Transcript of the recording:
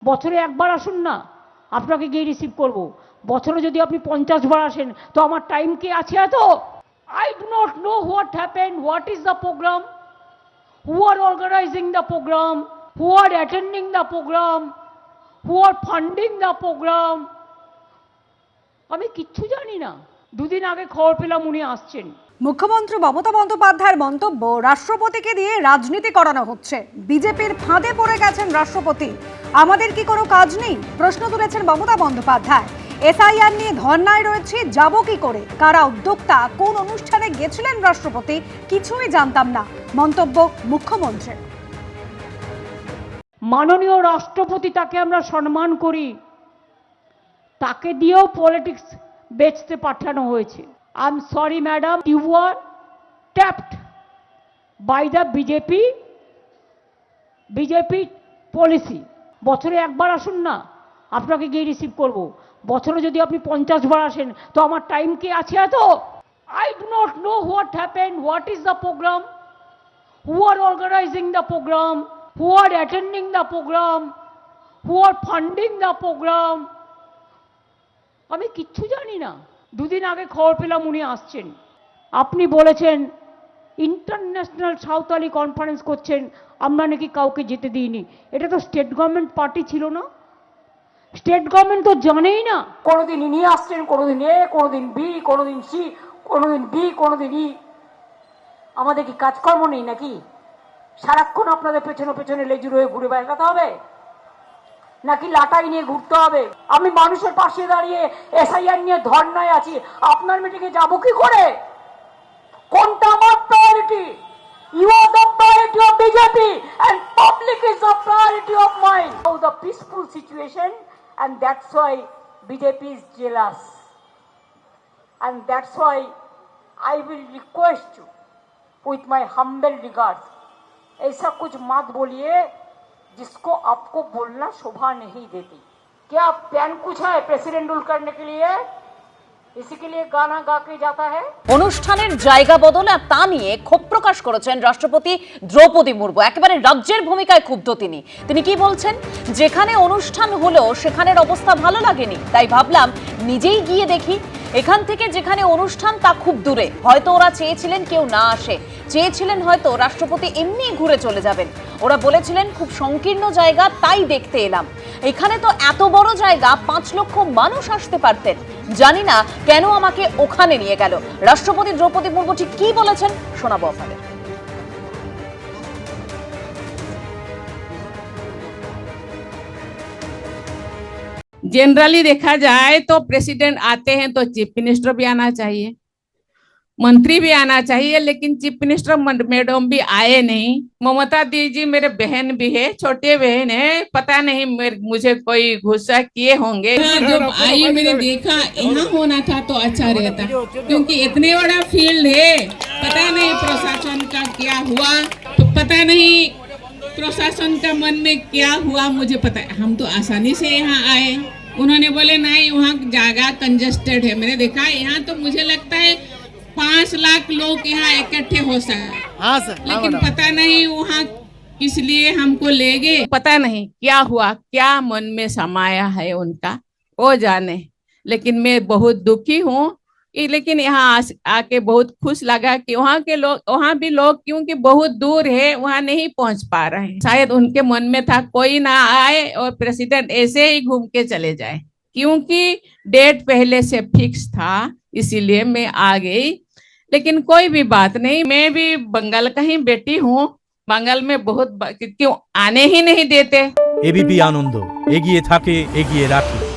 বছরে একবার আসুন না, আপনাকে গিয়ে রিসিভ করব। বছরে যদি আপনি 50 বার আসেন তো আমার টাইম কি আছে এত? I do not know what happened, what is the program, who are organizing the program, who are attending the program, who are funding the program. আমি কিচ্ছু জানি না। দুদিন আগে খবর পেলাম উনি আসছেন। মুখ্যমন্ত্রী মমতা বন্দ্যোপাধ্যায়ের মন্তব্য, রাষ্ট্রপতিকে দিয়ে রাজনীতি করানো হচ্ছে, বিজেপির ফাঁদে পড়ে গেছেন রাষ্ট্রপতি, আমাদের কি কোনো কাজ নেই? প্রশ্ন তুলেছেন মমতা বন্দ্যোপাধ্যায়। এসআইআর নিয়ে ধর্নায় রয়েছে, যাব কি করে, কারা উদ্যোক্তা, কোন অনুষ্ঠানে গেছিলেন রাষ্ট্রপতি, কিছুই জানতাম না, মন্তব্য মুখ্যমন্ত্রী। মাননীয় রাষ্ট্রপতি, তাকে আমরা সম্মান করি, তাকে দিয়েও পলিটিক্স বেচতে পাঠানো হয়েছে। I am sorry madam, you are tapped by the BJP policy. বছরে একবার আসুন না, আপনাকে গিয়ে রিসিভ করব। বছরে যদি আপনি 50 বার আসেন তো আমার টাইম কি আছে এত? I do not know what happened, what is the programme, who are organising the programme, who are attending the programme, who are funding the programme. আমি কিচ্ছু জানি না। দুদিন আগে খবর পেলাম উনি আসছেন। আপনি বলেছেন ইন্টারন্যাশনাল সাঁওতালি কনফারেন্স করছেন, আমরা নাকি কাউকে যেতে দিইনি। এটা তো স্টেট গভর্নমেন্ট পার্টি ছিল না? স্টেট গভর্নমেন্ট তো জানেই না। কোনোদিন ইনি আসছেন, কোনোদিন এ, কোনোদিন বি, কোনোদিন সি, কোনোদিন ডি, কোনোদিন ই। আমাদের কি কাজকর্ম নেই নাকি? সারাক্ষণ আপনাদের পেছনে পেছনে লেজুর হয়ে ঘুরে বেড়াতে হবে নাকি লাটাই নিয়ে ঘুরতে হবে? আমি মানুষের পাশে দাঁড়িয়ে এসআইআর নিয়ে ধর্নায় আছি, আপনার মিটিংয়ে যাবো কি করে? কোনটা আমার priority? You are the priority of BJP and public is the priority of mine. So the peaceful situation, and that's why BJP is jealous. And that's why I will request you with my humble regards, ऐसा कुछ मत बोलिए जिसको आपको बोलना शोभा नहीं देती। क्या प्लान कुछ है प्रेसिडेंट रूल करने के लिए? इसी के लिए गाना गा के जाता है। অনুষ্ঠানের জায়গা বদল আর তা নিয়ে ক্ষোভ প্রকাশ করেছেন রাষ্ট্রপতি দ্রৌপদী মুর্মু। একেবারে রাজ্যের ভূমিকায় ক্ষুব্ধ তিনি কি বলছেন? যেখানে অনুষ্ঠান হলো সেখানের অবস্থা ভালো লাগেনি, তাই ভাবলাম নিজেই গিয়ে দেখি। এখান থেকে যেখানে অনুষ্ঠান তা খুব দূরে, হয়তো ওরা চেয়েছিলেন কেউ না আসে, চেয়েছিলেন হয়তো রাষ্ট্রপতি এমনি ঘুরে চলে যাবেন। ওরা বলেছিলেন খুব সংকীর্ণ জায়গা, তাই দেখতে এলাম। এখানে তো এত বড় জায়গা, 5 লক্ষ মানুষ আসতে পারতেন। জানি না কেন আমাকে ওখানে নিয়ে গেল। রাষ্ট্রপতি দ্রৌপদী মুর্মু ঠিক কি বলেছেন শোনাবো আপনাদের। जनरली देखा जाए तो प्रेसिडेंट आते हैं तो चीफ मिनिस्टर भी आना चाहिए, मंत्री भी आना चाहिए, लेकिन चीफ मिनिस्टर मैडम भी आए नहीं। ममता दीदी मेरे बहन भी है, छोटे बहन है, पता नहीं मुझे कोई गुस्सा किए होंगे। जब आई मैंने देखा यहाँ होना था तो अच्छा रहता, क्योंकि इतने बड़ा फील्ड है, पता नहीं प्रशासन का क्या हुआ, तो पता नहीं प्रशासन का मन में क्या हुआ, मुझे पता। हम तो आसानी से यहाँ आए, उन्होंने बोले नहीं वहाँ जगह कंजस्टेड है। मैंने देखा यहाँ तो मुझे लगता है 5 लाख लोग यहाँ इकट्ठे हो सकते, हाँ सर, लेकिन पता नहीं वहाँ किस लिए हमको ले गए, पता नहीं क्या हुआ, क्या मन में समाया है उनका, वो जाने। लेकिन मैं बहुत दुखी हूँ, लेकिन यहाँ आके बहुत खुश लगा कि वहाँ के लोग, वहाँ भी लोग क्योंकि बहुत दूर है वहाँ नहीं पहुँच पा रहे हैं। शायद उनके मन में था कोई ना आए और प्रेसिडेंट ऐसे ही घूम के चले जाए, क्योंकि डेट पहले से फिक्स था, इसीलिए मैं आ गई। लेकिन कोई भी बात नहीं, मैं भी बंगाल का ही बेटी हूँ, बंगाल में बहुत क्यों आने ही नहीं देते। एबीपी आनंद एगिए थाके एगिए राखी।